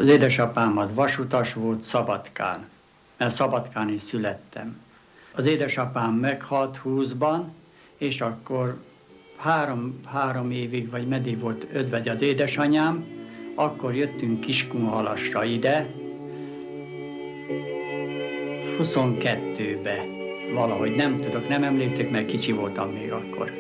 Az édesapám az vasutas volt Szabadkán, mert Szabadkán is születtem. Az édesapám meghalt 20-ban, és akkor három évig, vagy meddig volt özvegye az édesanyám, akkor jöttünk Kiskunhalasra ide, 22-be valahogy, nem tudok, nem emlékszek, mert kicsi voltam még akkor.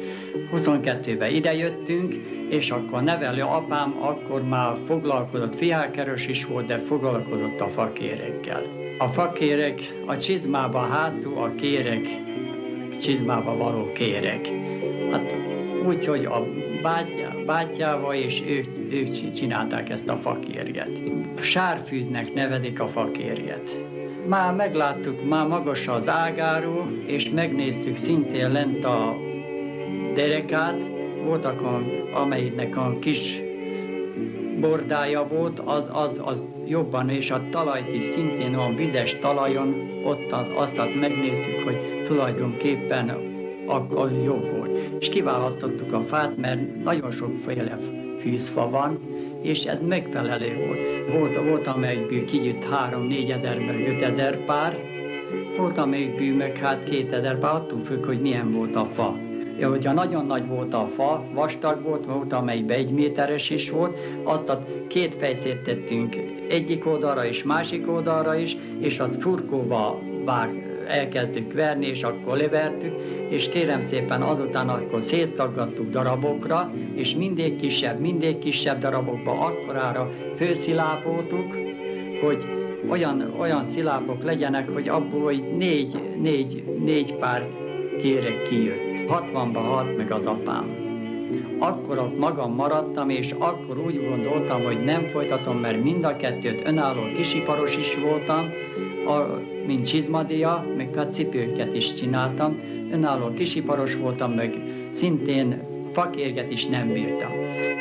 22-be ide jöttünk, és akkor nevelő apám akkor már foglalkozott, fiákeres is volt, de foglalkozott a fakérekkel. A fakérek, a csizmába hátul, a kérek, csizmába való kérek. Hát úgy, hogy a bátyjával, és ők csinálták ezt a fakérget. Sárfűznek nevezik a fakérget. Már megláttuk, már magas az ágáról, és megnéztük szintén lent a derekát, voltak, amelyiknek a kis bordája volt, az jobban, és a talajt is szintén a vizes talajon, ott azt megnéztük, hogy tulajdonképpen az jobb volt. És kiválasztottuk a fát, mert nagyon sokféle fűzfa van, és ez megfelelő volt. Volt amelyikből kigyűjt 3-4 ezer, meg 5 ezer pár, volt amelyikből meg 2000 pár, attól függ, hogy milyen volt a fa. Ja, hogyha nagyon nagy volt a fa, vastag volt, amelyikben 1 méteres is volt, azt a 2 fejszét tettünk egyik oldalra és másik oldalra is, és azt furkóval elkezdtük verni, és akkor levertük, és kérem szépen azután akkor szétszaggattuk darabokra, és mindig kisebb darabokba akkorára főszilápoltuk, hogy olyan szilápok legyenek, hogy abból 4 pár kéreg kijött. 60-ban halt meg az apám. Akkor ott magam maradtam, és akkor úgy gondoltam, hogy nem folytatom, mert mind a kettőt önálló kisiparos is voltam, mint csizmadia, meg a cipőket is csináltam. Önálló kisiparos voltam, meg szintén fakérget is nem bírtam.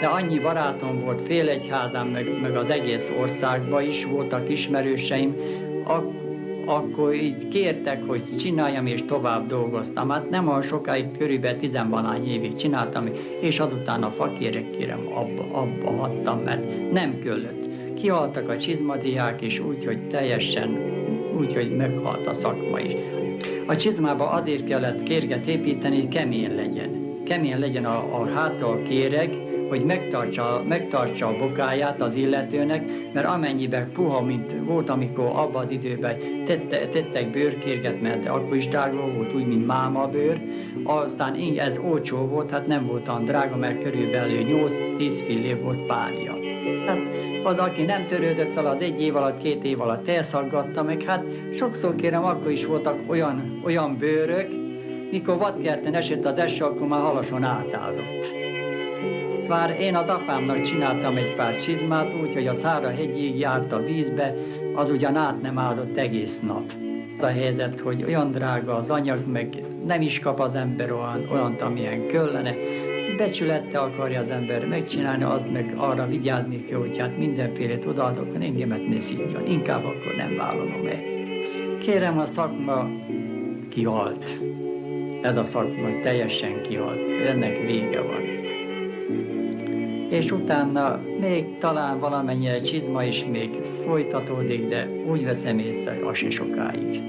De annyi barátom volt Félegyházán, meg az egész országban is voltak ismerőseim, akkor így kértek, hogy csináljam, és tovább dolgoztam. Hát nem olyan sokáig, körülbelül 10-valány évig csináltam, és azután a fakérek, kérem, abba hagytam, mert nem kellett. Kihaltak a csizmadiák, és úgy, hogy teljesen, úgy, hogy meghalt a szakma is. A csizmába azért kellett kérget építeni, hogy kemény legyen. Kemény legyen a hátal kéreg, hogy megtartsa a bokáját az illetőnek, mert amennyiben puha, mint volt, amikor abban az időben tettek bőrkérget, mert akkor is drága volt, úgy, mint mámabőr, aztán ez olcsó volt, hát nem volt olyan drága, mert körülbelül 8-10 fillér volt párja. Hát az, aki nem törődött vele, az 1 év alatt, 2 év alatt elszaggatta meg, hát sokszor kérem, akkor is voltak olyan bőrök, mikor vadkerten esett az eső, akkor már halason átázott. Bár én az apámnak csináltam egy pár csizmát, úgyhogy a Szára-hegyig járt a vízbe, az ugyan át nem ázott egész nap. Az a helyzet, hogy olyan drága az anyag, meg nem is kap az ember olyant, amilyen kellene. Becsülettel akarja az ember megcsinálni, az meg arra vigyázni kell, hogy hát mindenfélét odaadok, engemet ne szívjon, inkább akkor nem vállalom el. Kérem, a szakma kihalt. Ez a szakma teljesen kihalt, ennek vége van. És utána még talán valamennyire csizma is még folytatódik, de úgy veszem észre, az se sokáig.